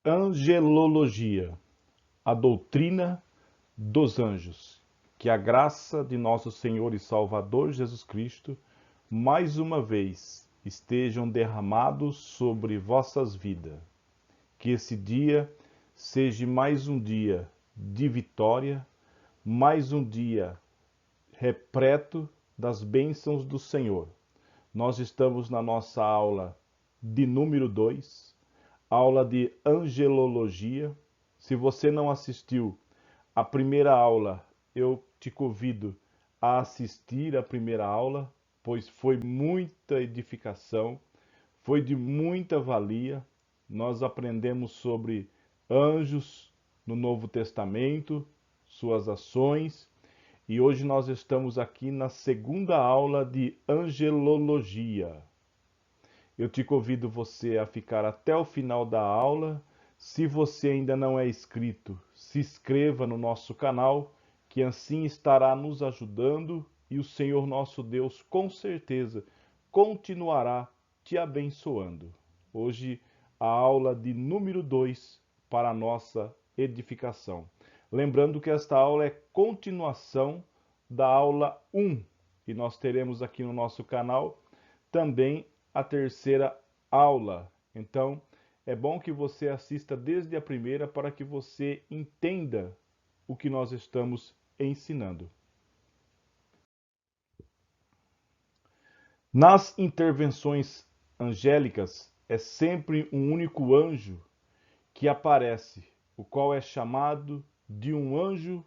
Angelologia, a doutrina dos anjos. Que a graça de nosso Senhor e Salvador Jesus Cristo, mais uma vez, estejam derramados sobre vossas vidas. Que esse dia seja mais um dia de vitória, mais um dia repleto das bênçãos do Senhor. Nós estamos na nossa aula de número 2, aula de angelologia. Se você não assistiu a primeira aula, eu te convido a assistir a primeira aula, pois foi muita edificação, foi de muita valia. Nós aprendemos sobre anjos no Novo Testamento, suas ações, e hoje nós estamos aqui na segunda aula de angelologia. Eu te convido você a ficar até o final da aula. Se você ainda não é inscrito, se inscreva no nosso canal, que assim estará nos ajudando e o Senhor nosso Deus com certeza continuará te abençoando. Hoje a aula de número 2 para a nossa edificação. Lembrando que esta aula é continuação da aula 1 e nós teremos aqui no nosso canal também a terceira aula. Então, é bom que você assista desde a primeira para que você entenda o que nós estamos ensinando. Nas intervenções angélicas, é sempre um único anjo que aparece, o qual é chamado de um anjo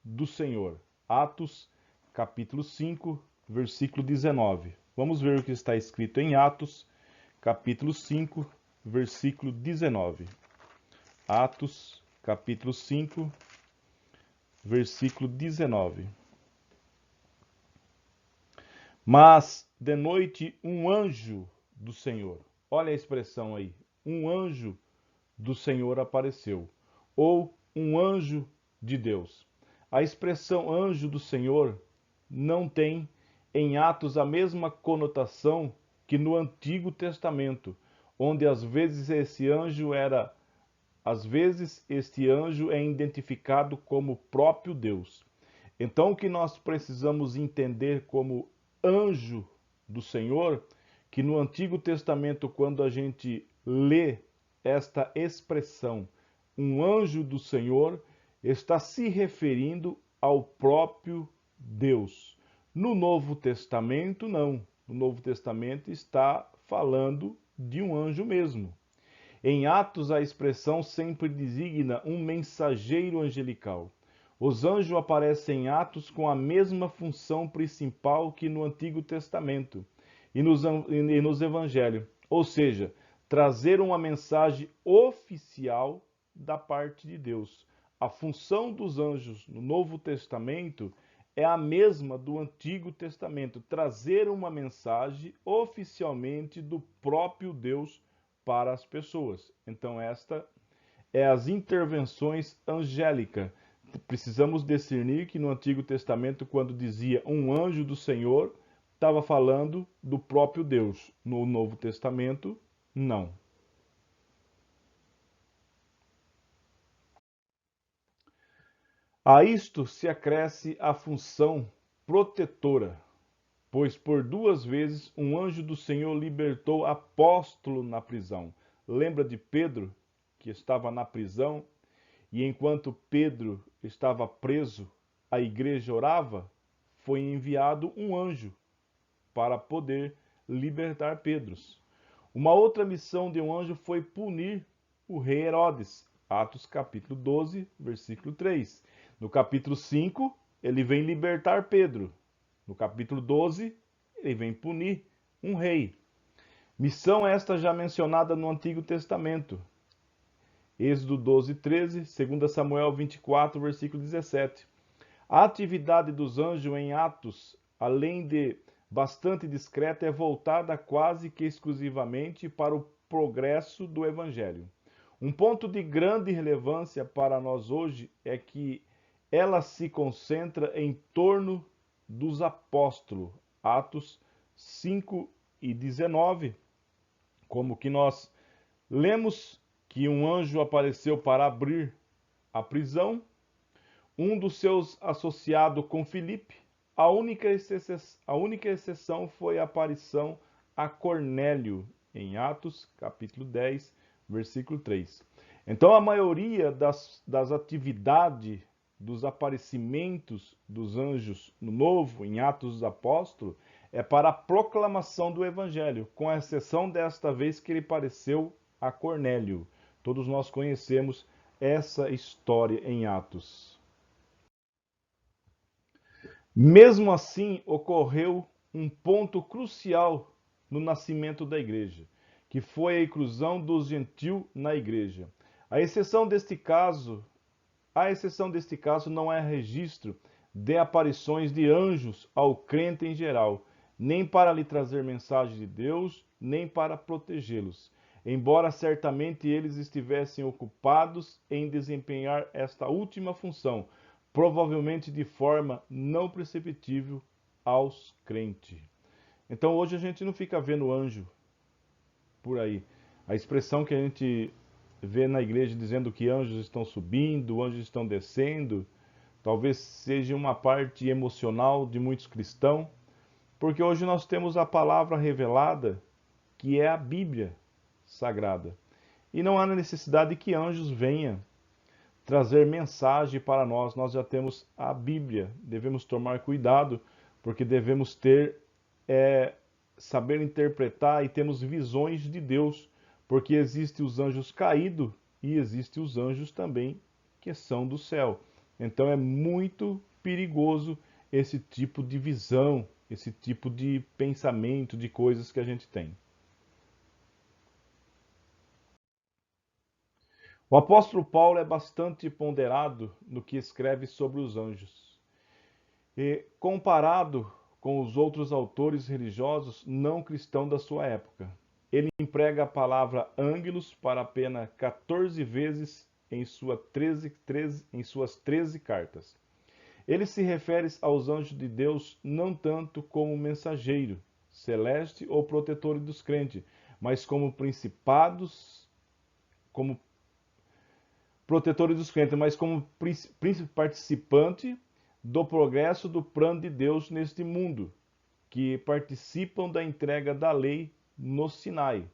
do Senhor. Atos, capítulo 5, versículo 19. Vamos ver o que está escrito em Atos, capítulo 5, versículo 19. Atos, capítulo 5, versículo 19. Mas de noite um anjo do Senhor, olha a expressão aí, um anjo do Senhor apareceu, ou um anjo de Deus. A expressão anjo do Senhor não tem em Atos a mesma conotação que no Antigo Testamento, onde às vezes este anjo é identificado como próprio Deus. Então o que nós precisamos entender como anjo do Senhor, que no Antigo Testamento, quando a gente lê esta expressão, um anjo do Senhor, está se referindo ao próprio Deus. No Novo Testamento, não. No Novo Testamento está falando de um anjo mesmo. Em Atos, a expressão sempre designa um mensageiro angelical. Os anjos aparecem em Atos com a mesma função principal que no Antigo Testamento e nos Evangelhos, ou seja, trazer uma mensagem oficial da parte de Deus. A função dos anjos no Novo Testamento é a mesma do Antigo Testamento, trazer uma mensagem oficialmente do próprio Deus para as pessoas. Então esta é as intervenções angélicas. Precisamos discernir que no Antigo Testamento, quando dizia um anjo do Senhor, estava falando do próprio Deus. No Novo Testamento, não. A isto se acresce a função protetora, pois por 2 vezes um anjo do Senhor libertou apóstolo na prisão. Lembra de Pedro, que estava na prisão, e enquanto Pedro estava preso, a igreja orava? Foi enviado um anjo para poder libertar Pedro. Uma outra missão de um anjo foi punir o rei Herodes. Atos capítulo 12, versículo 3. No capítulo 5, ele vem libertar Pedro. No capítulo 12, ele vem punir um rei. Missão esta já mencionada no Antigo Testamento. Êxodo 12, 13, 2 Samuel 24, versículo 17. A atividade dos anjos em Atos, além de bastante discreta, é voltada quase que exclusivamente para o progresso do Evangelho. Um ponto de grande relevância para nós hoje é que ela se concentra em torno dos apóstolos. Atos 5 e 19, como que nós lemos que um anjo apareceu para abrir a prisão. Um dos seus associados com Filipe. A única exceção foi a aparição a Cornélio, em Atos, capítulo 10, versículo 3. Então, a maioria das atividades, dos aparecimentos dos anjos no Novo, em Atos dos Apóstolos, é para a proclamação do Evangelho, com exceção desta vez que ele apareceu a Cornélio. Todos nós conhecemos essa história em Atos. Mesmo assim, ocorreu um ponto crucial no nascimento da igreja, que foi a inclusão dos gentios na igreja. A exceção deste caso não é registro de aparições de anjos ao crente em geral, nem para lhe trazer mensagem de Deus, nem para protegê-los, embora certamente eles estivessem ocupados em desempenhar esta última função, provavelmente de forma não perceptível aos crentes. Então hoje a gente não fica vendo anjo por aí. A expressão que a gente vê na igreja dizendo que anjos estão subindo, anjos estão descendo, talvez seja uma parte emocional de muitos cristãos, porque hoje nós temos a palavra revelada, que é a Bíblia Sagrada. E não há necessidade que anjos venham trazer mensagem para nós. Nós já temos a Bíblia. Devemos tomar cuidado, porque devemos saber interpretar e temos visões de Deus, porque existem os anjos caídos e existem os anjos também que são do céu. Então é muito perigoso esse tipo de visão, esse tipo de pensamento, de coisas que a gente tem. O apóstolo Paulo é bastante ponderado no que escreve sobre os anjos. E comparado com os outros autores religiosos não cristãos da sua época, ele emprega a palavra ângelos para apenas 14 vezes em suas 13 cartas. Ele se refere aos anjos de Deus não tanto como mensageiro, celeste ou protetor dos crentes, mas como principados, como protetores dos crentes, mas como participante do progresso do plano de Deus neste mundo, que participam da entrega da lei no Sinai,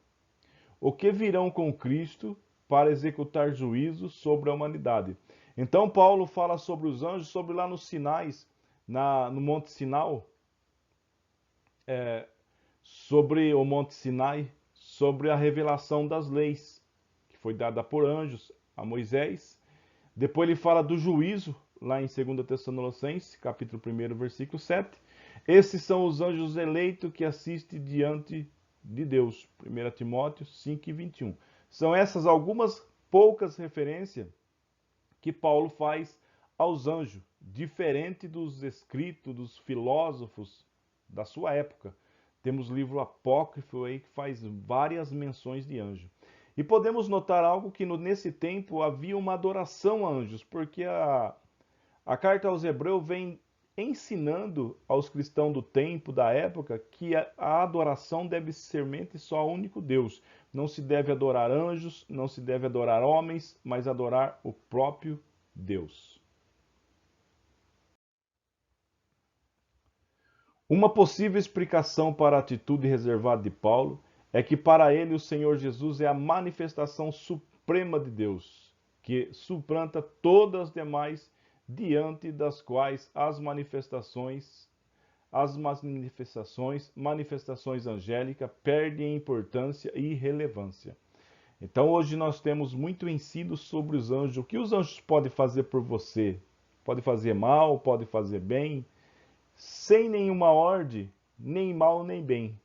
o que virão com Cristo para executar juízo sobre a humanidade. Então Paulo fala sobre os anjos, sobre lá nos Sinais, no Monte Sinai, sobre o Monte Sinai, sobre a revelação das leis, que foi dada por anjos a Moisés. Depois ele fala do juízo, lá em 2 Tessalonicenses, capítulo 1, versículo 7. Esses são os anjos eleitos que assistem diante de Deus. 1 Timóteo 5 e 21. São essas algumas poucas referências que Paulo faz aos anjos, diferente dos escritos dos filósofos da sua época. Temos livro apócrifo aí que faz várias menções de anjo. E podemos notar algo que nesse tempo havia uma adoração a anjos, porque a carta aos Hebreus vem ensinando aos cristãos do tempo, da época, que a adoração deve ser mente só ao único Deus. Não se deve adorar anjos, não se deve adorar homens, mas adorar o próprio Deus. Uma possível explicação para a atitude reservada de Paulo é que para ele o Senhor Jesus é a manifestação suprema de Deus, que suplanta todas as demais, diante das quais as manifestações angélicas perdem importância e relevância. Então hoje nós temos muito ensino sobre os anjos. O que os anjos podem fazer por você? Pode fazer mal, pode fazer bem, sem nenhuma ordem, nem mal nem bem.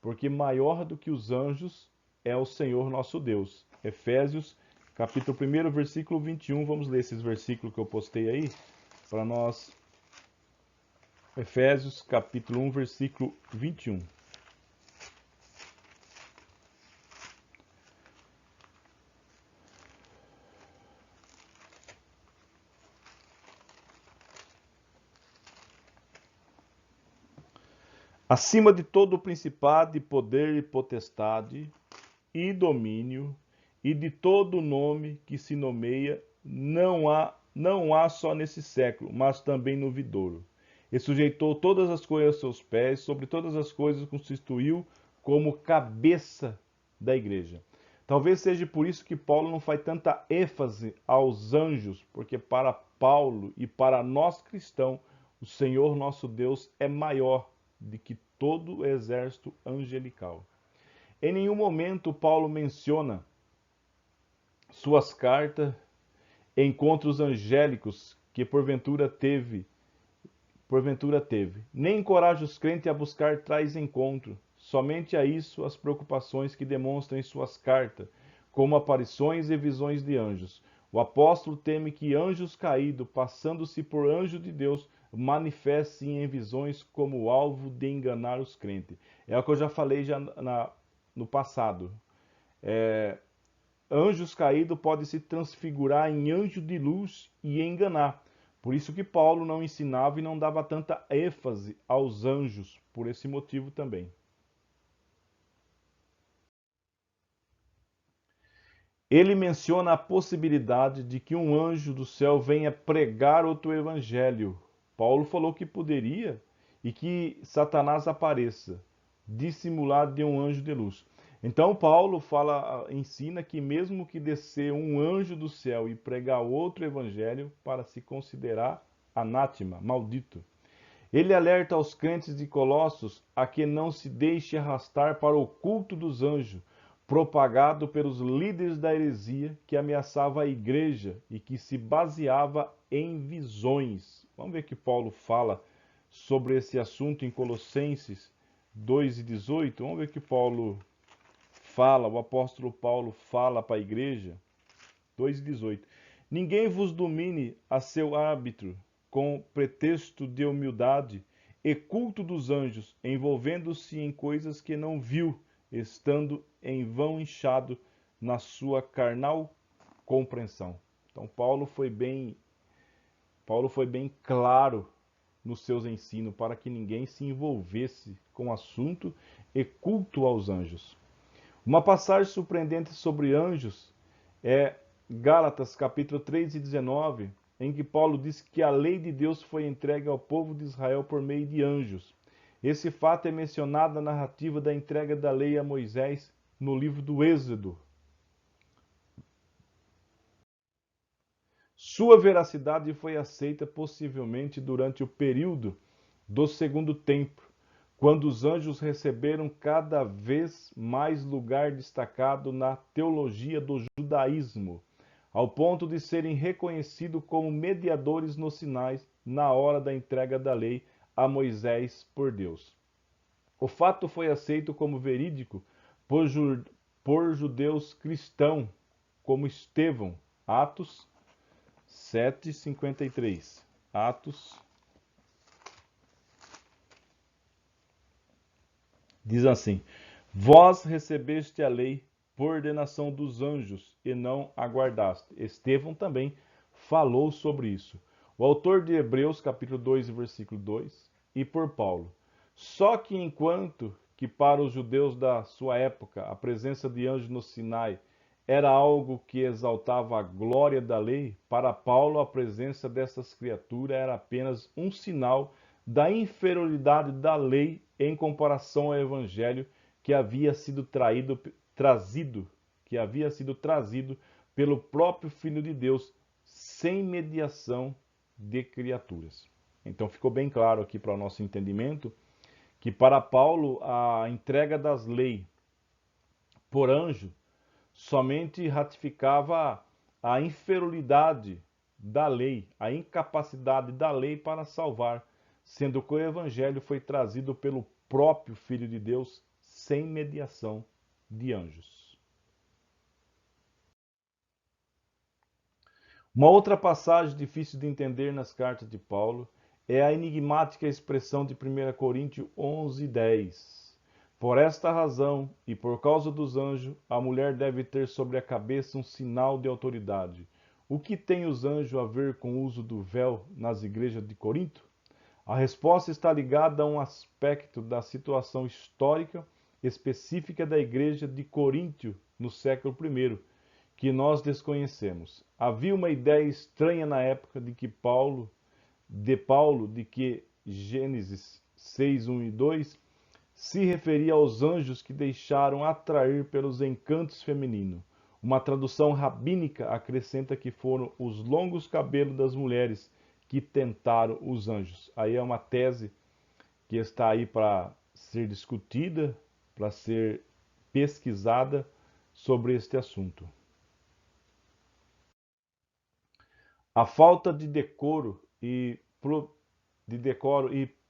Porque maior do que os anjos é o Senhor nosso Deus. Efésios, capítulo 1, versículo 21. Vamos ler esses versículos que eu postei aí para nós. Efésios, capítulo 1, versículo 21. Acima de todo o principado e poder e potestade e domínio e de todo nome que se nomeia, não há só nesse século, mas também no vindouro. E sujeitou todas as coisas aos seus pés, sobre todas as coisas constituiu como cabeça da igreja. Talvez seja por isso que Paulo não faz tanta ênfase aos anjos, porque para Paulo e para nós cristãos, o Senhor nosso Deus é maior do que todo o exército angelical. Em nenhum momento Paulo menciona suas cartas, encontros angélicos que porventura teve. Nem encoraja os crentes a buscar tais encontros. Somente a isso as preocupações que demonstram em suas cartas, como aparições e visões de anjos. O apóstolo teme que anjos caídos, passando-se por anjo de Deus, manifestem em visões como alvo de enganar os crentes. É o que eu já falei no passado. Anjos caídos podem se transfigurar em anjo de luz e enganar. Por isso que Paulo não ensinava e não dava tanta ênfase aos anjos, por esse motivo também. Ele menciona a possibilidade de que um anjo do céu venha pregar outro evangelho. Paulo falou que poderia e que Satanás apareça, dissimulado de um anjo de luz. Então Paulo ensina que mesmo que descer um anjo do céu e pregar outro evangelho para se considerar anátema, maldito. Ele alerta aos crentes de Colossos a que não se deixe arrastar para o culto dos anjos, propagado pelos líderes da heresia que ameaçava a igreja e que se baseava em visões. Vamos ver que Paulo fala sobre esse assunto em Colossenses 2:18. Vamos ver que Paulo fala, o apóstolo Paulo fala para a igreja. 2:18. Ninguém vos domine a seu árbitro com pretexto de humildade e culto dos anjos, envolvendo-se em coisas que não viu, estando em vão inchado na sua carnal compreensão. Então Paulo foi bem claro nos seus ensinos para que ninguém se envolvesse com o assunto e culto aos anjos. Uma passagem surpreendente sobre anjos é Gálatas capítulo 3 e 19, em que Paulo diz que a lei de Deus foi entregue ao povo de Israel por meio de anjos. Esse fato é mencionado na narrativa da entrega da lei a Moisés no livro do Êxodo. Sua veracidade foi aceita possivelmente durante o período do Segundo Templo, quando os anjos receberam cada vez mais lugar destacado na teologia do judaísmo, ao ponto de serem reconhecidos como mediadores nos sinais na hora da entrega da lei a Moisés por Deus. O fato foi aceito como verídico por judeus cristãos, como Estevão, Atos 7:53. Atos diz assim: Vós recebeste a lei por ordenação dos anjos e não aguardaste. Estevão também falou sobre isso. O autor de Hebreus, capítulo 2, versículo 2, e por Paulo. Só que enquanto que para os judeus da sua época a presença de anjos no Sinai era algo que exaltava a glória da lei, para Paulo a presença dessas criaturas era apenas um sinal da inferioridade da lei em comparação ao evangelho que havia sido trazido pelo próprio Filho de Deus, sem mediação de criaturas. Então ficou bem claro aqui para o nosso entendimento que para Paulo a entrega das leis por anjo somente ratificava a inferioridade da lei, a incapacidade da lei para salvar, sendo que o evangelho foi trazido pelo próprio Filho de Deus sem mediação de anjos. Uma outra passagem difícil de entender nas cartas de Paulo é a enigmática expressão de 1 Coríntios 11:10. Por esta razão, e por causa dos anjos, a mulher deve ter sobre a cabeça um sinal de autoridade. O que tem os anjos a ver com o uso do véu nas igrejas de Corinto? A resposta está ligada a um aspecto da situação histórica específica da igreja de Coríntio no século I, que nós desconhecemos. Havia uma ideia estranha na época de Paulo de que Gênesis 6, 1 e 2 se referia aos anjos que deixaram atrair pelos encantos femininos. Uma tradução rabínica acrescenta que foram os longos cabelos das mulheres que tentaram os anjos. Aí é uma tese que está aí para ser discutida, para ser pesquisada sobre este assunto. A falta de decoro e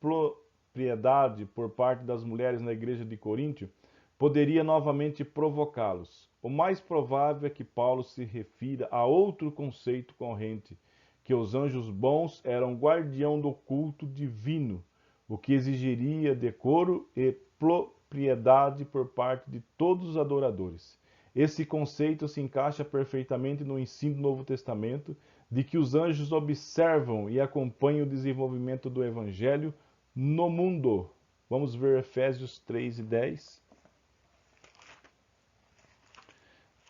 propriedade por parte das mulheres na igreja de Coríntio poderia novamente provocá-los. O mais provável é que Paulo se refira a outro conceito corrente, que os anjos bons eram guardião do culto divino, o que exigiria decoro e propriedade por parte de todos os adoradores. Esse conceito se encaixa perfeitamente no ensino do Novo Testamento de que os anjos observam e acompanham o desenvolvimento do Evangelho no mundo. Vamos ver Efésios 3 e 10.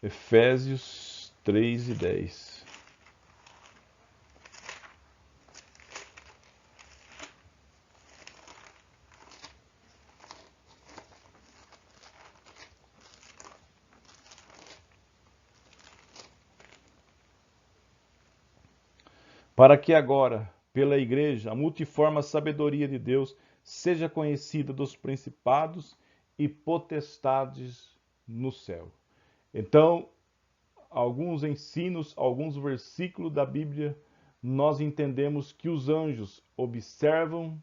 Efésios 3 e 10. Para que agora, pela Igreja, a multiforme sabedoria de Deus seja conhecida dos principados e potestades no céu. Então, alguns ensinos, alguns versículos da Bíblia, nós entendemos que os anjos observam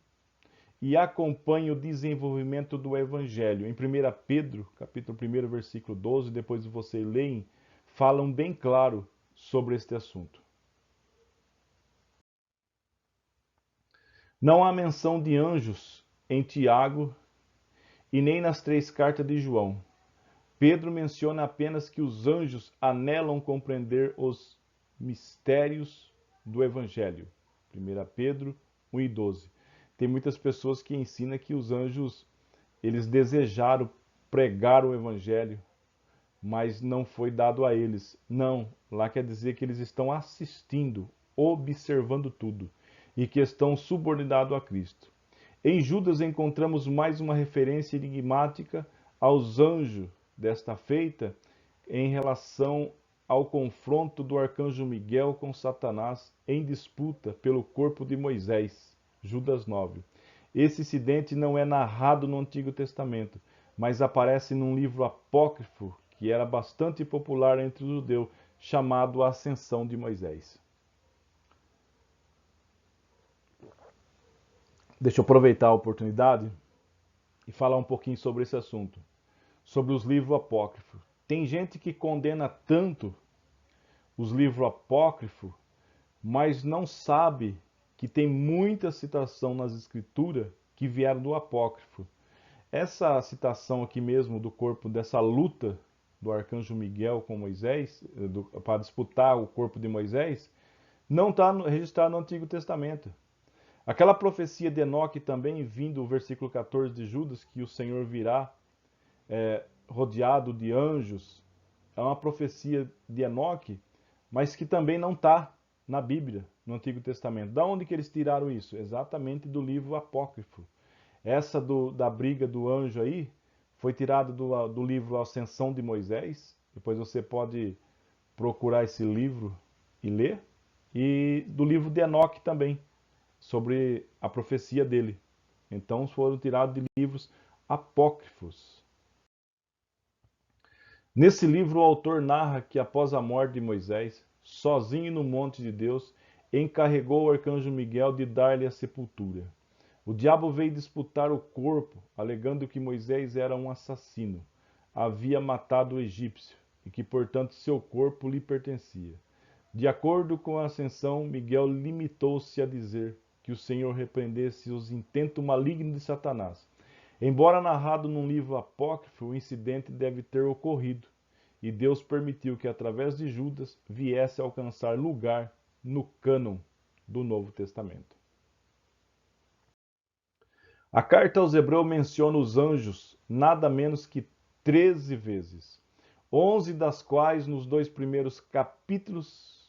e acompanham o desenvolvimento do Evangelho. Em 1 Pedro, capítulo 1, versículo 12, depois vocês leem, falam bem claro sobre este assunto. Não há menção de anjos em Tiago e nem nas 3 cartas de João. Pedro menciona apenas que os anjos anelam compreender os mistérios do Evangelho. 1 Pedro 1 e 12. Tem muitas pessoas que ensinam que os anjos eles desejaram pregar o Evangelho, mas não foi dado a eles. Não, lá quer dizer que eles estão assistindo, observando tudo e que estão subordinados a Cristo. Em Judas encontramos mais uma referência enigmática aos anjos desta feita em relação ao confronto do arcanjo Miguel com Satanás em disputa pelo corpo de Moisés, Judas 9. Esse incidente não é narrado no Antigo Testamento, mas aparece num livro apócrifo que era bastante popular entre os judeus, chamado A Ascensão de Moisés. Deixa eu aproveitar a oportunidade e falar um pouquinho sobre esse assunto, sobre os livros apócrifos. Tem gente que condena tanto os livros apócrifos, mas não sabe que tem muita citação nas escrituras que vieram do apócrifo. Essa citação aqui mesmo do corpo, dessa luta do arcanjo Miguel com Moisés, para disputar o corpo de Moisés, não está registrado no Antigo Testamento. Aquela profecia de Enoque também, vindo o versículo 14 de Judas, que o Senhor virá rodeado de anjos, é uma profecia de Enoque, mas que também não está na Bíblia, no Antigo Testamento. Da onde que eles tiraram isso? Exatamente do livro apócrifo. Essa da briga do anjo aí foi tirada do livro Ascensão de Moisés. Depois você pode procurar esse livro e ler. E do livro de Enoque também, sobre a profecia dele. Então foram tirados de livros apócrifos. Nesse livro, o autor narra que após a morte de Moisés, sozinho no monte de Deus, encarregou o arcanjo Miguel de dar-lhe a sepultura. O diabo veio disputar o corpo, alegando que Moisés era um assassino, havia matado o egípcio e que, portanto, seu corpo lhe pertencia. De acordo com a ascensão, Miguel limitou-se a dizer que o Senhor repreendesse os intentos malignos de Satanás. Embora narrado num livro apócrifo, o incidente deve ter ocorrido, e Deus permitiu que, através de Judas, viesse a alcançar lugar no cânon do Novo Testamento. A carta aos Hebreus menciona os anjos nada menos que 13 vezes. 11 das quais nos dois primeiros capítulos,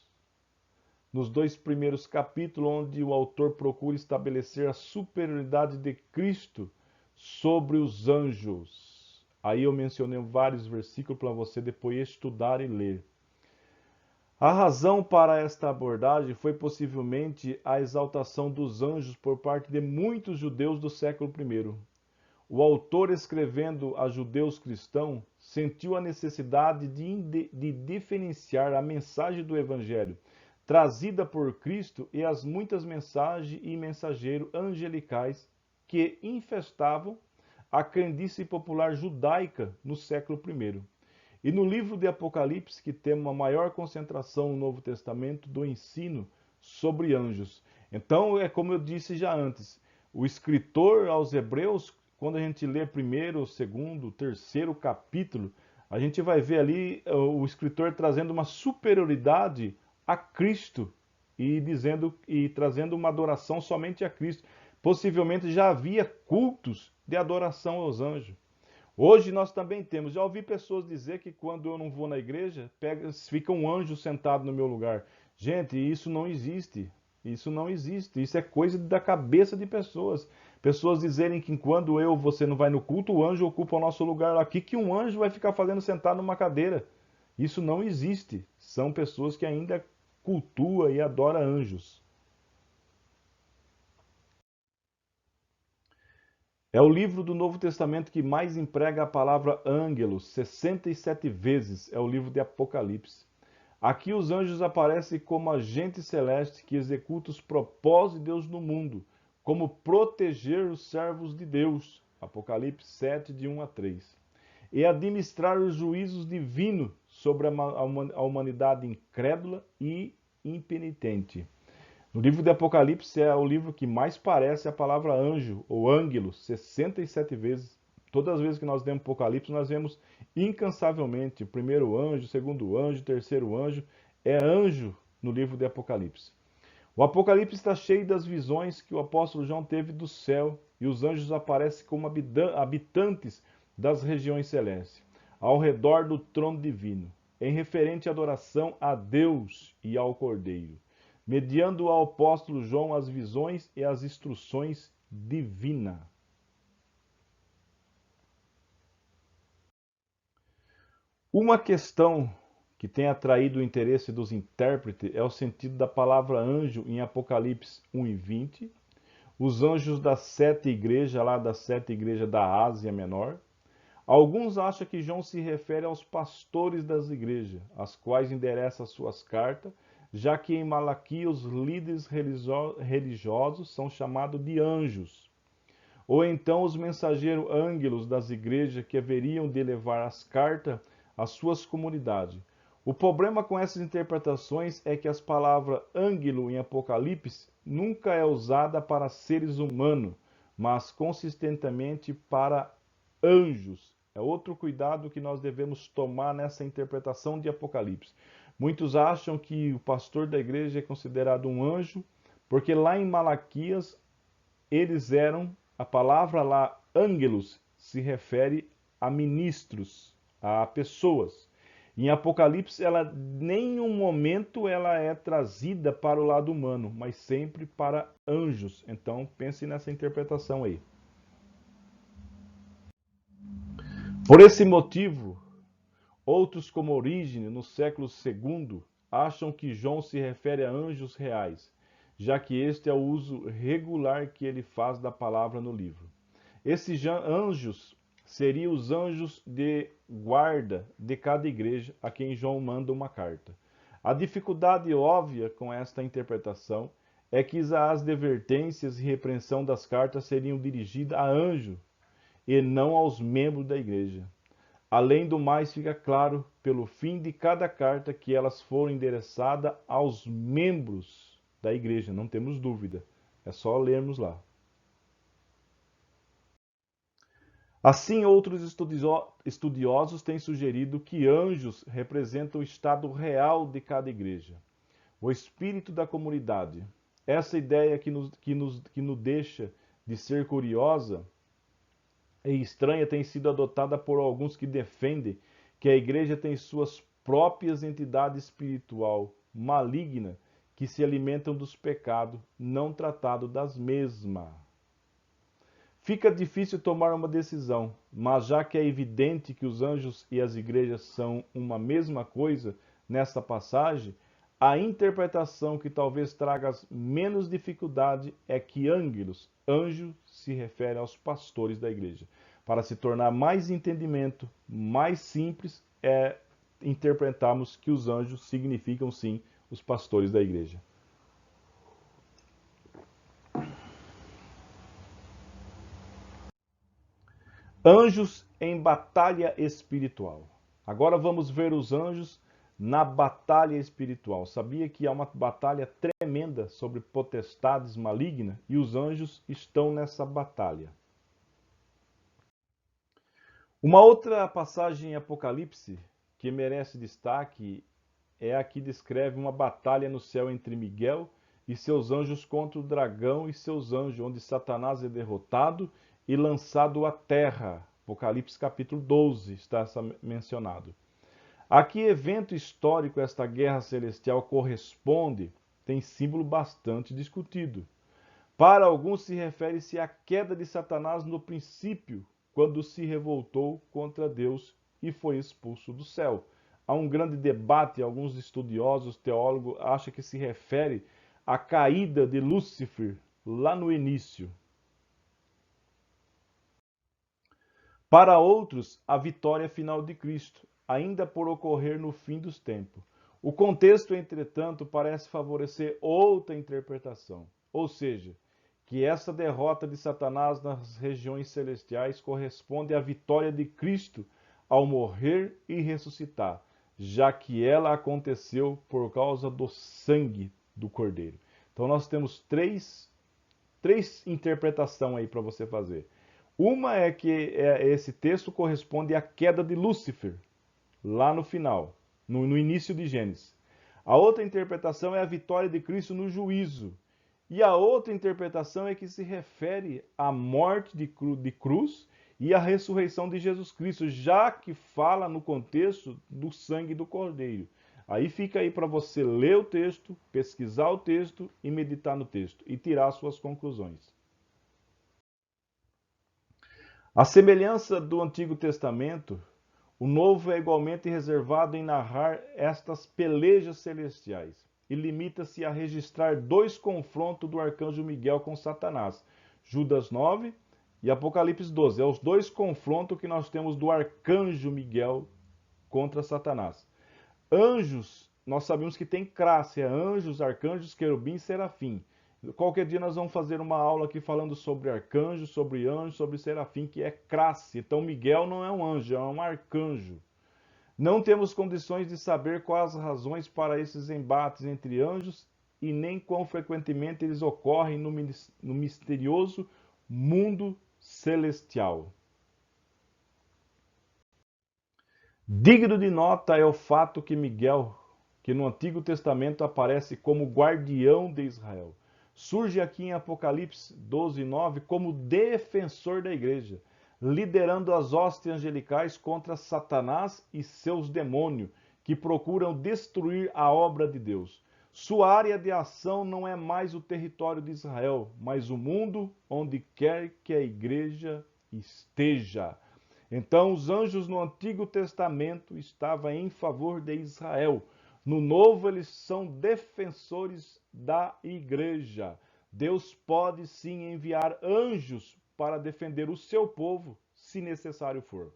onde o autor procura estabelecer a superioridade de Cristo sobre os anjos. Aí eu mencionei vários versículos para você depois estudar e ler. A razão para esta abordagem foi possivelmente a exaltação dos anjos por parte de muitos judeus do século I. O autor, escrevendo a judeus cristãos, sentiu a necessidade de diferenciar a mensagem do Evangelho trazida por Cristo e as muitas mensagens e mensageiros angelicais que infestavam a crendice popular judaica no século I. E no livro de Apocalipse, que tem uma maior concentração no Novo Testamento do ensino sobre anjos. Então, é como eu disse já antes, o escritor aos Hebreus, quando a gente lê primeiro, segundo, terceiro capítulo, a gente vai ver ali o escritor trazendo uma superioridade a Cristo e trazendo uma adoração somente a Cristo. Possivelmente já havia cultos de adoração aos anjos. Hoje nós também temos. Já ouvi pessoas dizer que quando eu não vou na igreja, fica um anjo sentado no meu lugar. Gente, isso não existe. Isso não existe. Isso é coisa da cabeça de pessoas. Pessoas dizerem que quando você não vai no culto, o anjo ocupa o nosso lugar aqui, que um anjo vai ficar fazendo sentado numa cadeira. Isso não existe. São pessoas que ainda cultuam e adoram anjos. É o livro do Novo Testamento que mais emprega a palavra ângelos, 67 vezes, é o livro de Apocalipse. Aqui os anjos aparecem como agentes celestes que executam os propósitos de Deus no mundo, como proteger os servos de Deus, Apocalipse 7, de 1 a 3, e administrar os juízos divinos sobre a humanidade incrédula e impenitente. No livro de Apocalipse é o livro que mais parece a palavra anjo ou ângelo, 67 vezes. Todas as vezes que nós lemos Apocalipse, nós vemos incansavelmente o primeiro anjo, o segundo anjo, o terceiro anjo. É anjo no livro de Apocalipse. O Apocalipse está cheio das visões que o apóstolo João teve do céu, e os anjos aparecem como habitantes das regiões celestes, ao redor do trono divino, em referente à adoração a Deus e ao Cordeiro, mediando ao apóstolo João as visões e as instruções divinas. Uma questão que tem atraído o interesse dos intérpretes é o sentido da palavra anjo em Apocalipse 1 e 20, os anjos das sete igrejas, lá das sete igrejas da Ásia Menor. Alguns acham que João se refere aos pastores das igrejas, às quais endereça suas cartas, já que em Malaquias os líderes religiosos são chamados de anjos. Ou então os mensageiros ângelos das igrejas que haveriam de levar as cartas às suas comunidades. O problema com essas interpretações é que as palavras ângelo em Apocalipse nunca é usada para seres humanos, mas consistentemente para anjos. É outro cuidado que nós devemos tomar nessa interpretação de Apocalipse. Muitos acham que o pastor da igreja é considerado um anjo, porque lá em Malaquias eles eram, a palavra lá, ângelos, se refere a ministros, a pessoas. Em Apocalipse, ela nenhum momento ela é trazida para o lado humano, mas sempre para anjos. Então pense nessa interpretação aí. Por esse motivo, outros como Orígenes, no século II, acham que João se refere a anjos reais, já que este é o uso regular que ele faz da palavra no livro. Esses anjos seriam os anjos de guarda de cada igreja a quem João manda uma carta. A dificuldade óbvia com esta interpretação é que as advertências e repreensão das cartas seriam dirigidas a anjo e não aos membros da igreja. Além do mais, fica claro pelo fim de cada carta que elas foram endereçadas aos membros da igreja, não temos dúvida. É só lermos lá. Assim, outros estudiosos têm sugerido que anjos representam o estado real de cada igreja, o espírito da comunidade. Essa ideia que nos deixa de ser curiosa e estranha tem sido adotada por alguns que defendem que a igreja tem suas próprias entidades espiritual maligna que se alimentam dos pecados não tratados das mesmas. Fica difícil tomar uma decisão, mas já que é evidente que os anjos e as igrejas são uma mesma coisa nesta passagem, a interpretação que talvez traga menos dificuldade é que anjo se refere aos pastores da igreja. Para se tornar mais entendimento, mais simples, interpretarmos que os anjos significam sim os pastores da igreja. Anjos em batalha espiritual. Agora vamos ver os anjos na batalha espiritual. Sabia que há uma batalha tremenda sobre potestades malignas e os anjos estão nessa batalha. Uma outra passagem em Apocalipse que merece destaque é a que descreve uma batalha no céu entre Miguel e seus anjos contra o dragão e seus anjos, onde Satanás é derrotado e lançado à terra. Apocalipse capítulo 12 está mencionado. A que evento histórico esta guerra celestial corresponde tem símbolo bastante discutido. Para alguns se refere-se à queda de Satanás no princípio, quando se revoltou contra Deus e foi expulso do céu. Há um grande debate, alguns estudiosos, teólogos, acham que se refere à caída de Lúcifer lá no início. Para outros, a vitória final de Cristo, ainda por ocorrer no fim dos tempos. O contexto, entretanto, parece favorecer outra interpretação, ou seja, que essa derrota de Satanás nas regiões celestiais corresponde à vitória de Cristo ao morrer e ressuscitar, já que ela aconteceu por causa do sangue do Cordeiro. Então nós temos três interpretações aí para você fazer. Uma é que esse texto corresponde à queda de Lúcifer, lá no final, no início de Gênesis. A outra interpretação é a vitória de Cristo no juízo. E a outra interpretação é que se refere à morte de cruz e à ressurreição de Jesus Cristo, já que fala no contexto do sangue do Cordeiro. Aí fica aí para você ler o texto, pesquisar o texto e meditar no texto e tirar suas conclusões. A semelhança do Antigo Testamento, o Novo é igualmente reservado em narrar estas pelejas celestiais e limita-se a registrar dois confrontos do arcanjo Miguel com Satanás, Judas 9 e Apocalipse 12. É os dois confrontos que nós temos do arcanjo Miguel contra Satanás. Anjos, nós sabemos que tem classe, anjos, arcanjos, querubim e serafim. Qualquer dia nós vamos fazer uma aula aqui falando sobre arcanjo, sobre serafim, que é classe. Então Miguel não é um anjo, é um arcanjo. Não temos condições de saber quais as razões para esses embates entre anjos e nem quão frequentemente eles ocorrem no misterioso mundo celestial. Digno de nota é o fato que Miguel, que no Antigo Testamento aparece como guardião de Israel, surge aqui em Apocalipse 12:9 como defensor da igreja, liderando as hostes angelicais contra Satanás e seus demônios, que procuram destruir a obra de Deus. Sua área de ação não é mais o território de Israel, mas o mundo onde quer que a igreja esteja. Então, os anjos no Antigo Testamento estavam em favor de Israel. No Novo, eles são defensores da igreja. Deus pode sim enviar anjos para defender o seu povo, se necessário for.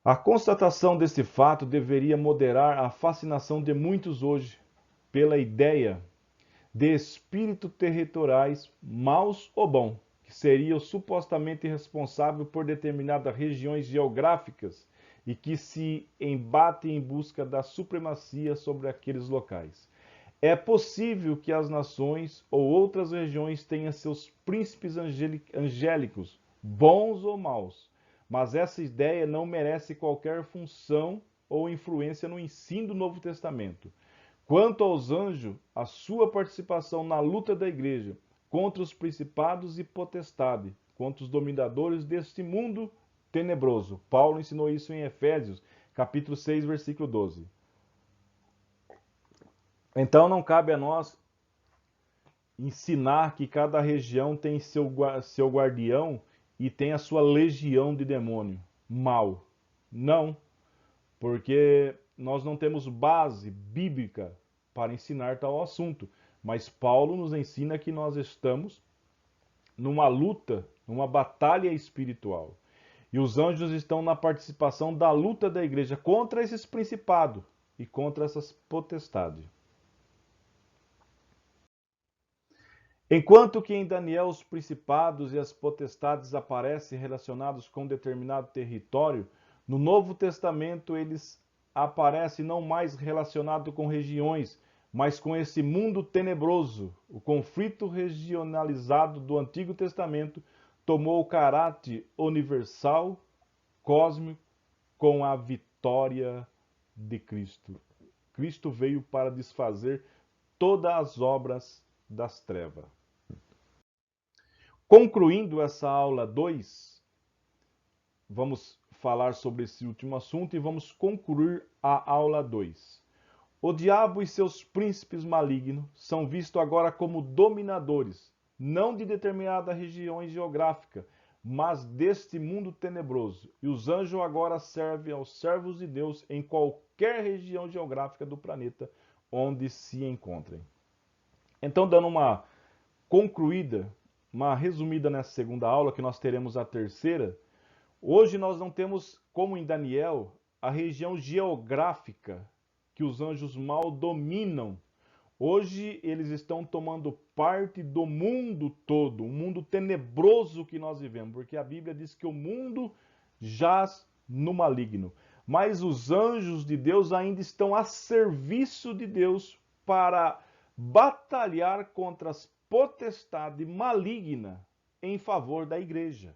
A constatação desse fato deveria moderar a fascinação de muitos hoje pela ideia de espíritos territoriais, maus ou bons, que seriam supostamente responsáveis por determinadas regiões geográficas e que se embatem em busca da supremacia sobre aqueles locais. É possível que as nações ou outras regiões tenham seus príncipes angélicos, bons ou maus, mas essa ideia não merece qualquer função ou influência no ensino do Novo Testamento. Quanto aos anjos, a sua participação na luta da igreja contra os principados e potestades contra os dominadores deste mundo tenebroso. Paulo ensinou isso em Efésios, capítulo 6, versículo 12. Então não cabe a nós ensinar que cada região tem seu guardião e tem a sua legião de demônio mal. Não, porque nós não temos base bíblica para ensinar tal assunto. Mas Paulo nos ensina que nós estamos numa luta, numa batalha espiritual. E os anjos estão na participação da luta da igreja contra esses principados e contra essas potestades. Enquanto que em Daniel os principados e as potestades aparecem relacionados com determinado território, no Novo Testamento eles aparecem não mais relacionados com regiões, mas com esse mundo tenebroso. O conflito regionalizado do Antigo Testamento tomou o caráter universal, cósmico, com a vitória de Cristo. Cristo veio para desfazer todas as obras das trevas. Concluindo essa aula 2, vamos falar sobre esse último assunto e vamos concluir a aula 2. O diabo e seus príncipes malignos são vistos agora como dominadores, não de determinada região geográfica, mas deste mundo tenebroso. E os anjos agora servem aos servos de Deus em qualquer região geográfica do planeta onde se encontrem. Então, dando uma concluída, uma resumida nessa segunda aula, que nós teremos a terceira, hoje nós não temos, como em Daniel, a região geográfica que os anjos mal dominam. Hoje eles estão tomando parte do mundo todo, um mundo tenebroso que nós vivemos, porque a Bíblia diz que o mundo jaz no maligno. Mas os anjos de Deus ainda estão a serviço de Deus para batalhar contra as potestades malignas em favor da igreja.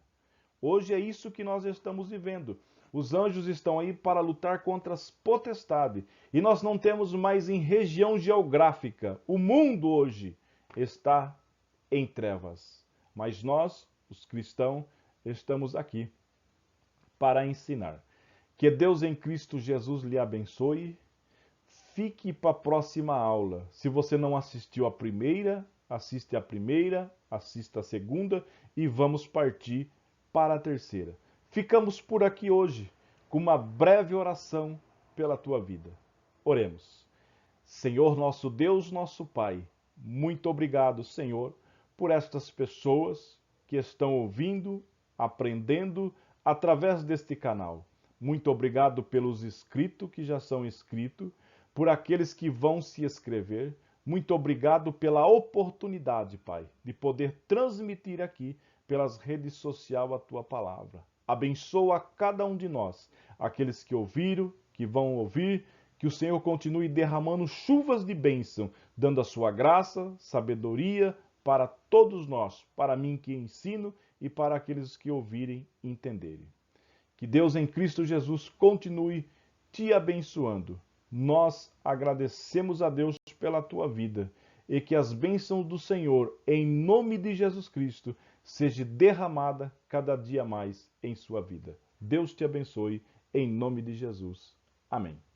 Hoje é isso que nós estamos vivendo. Os anjos estão aí para lutar contra as potestades. E nós não temos mais em região geográfica. O mundo hoje está em trevas. Mas nós, os cristãos, estamos aqui para ensinar. Que Deus em Cristo Jesus lhe abençoe. Fique para a próxima aula. Se você não assistiu a primeira, assiste a primeira, assista a segunda e vamos partir para a terceira. Ficamos por aqui hoje com uma breve oração pela tua vida. Oremos. Senhor nosso Deus, nosso Pai, muito obrigado, Senhor, por estas pessoas que estão ouvindo, aprendendo através deste canal. Muito obrigado pelos inscritos que já são inscritos, por aqueles que vão se inscrever. Muito obrigado pela oportunidade, Pai, de poder transmitir aqui pelas redes sociais a tua palavra. Abençoa cada um de nós, aqueles que ouviram, que vão ouvir, que o Senhor continue derramando chuvas de bênção, dando a sua graça, sabedoria para todos nós, para mim que ensino e para aqueles que ouvirem e entenderem. Que Deus em Cristo Jesus continue te abençoando. Nós agradecemos a Deus pela tua vida e que as bênçãos do Senhor, em nome de Jesus Cristo, seja derramada cada dia mais em sua vida. Deus te abençoe, em nome de Jesus. Amém.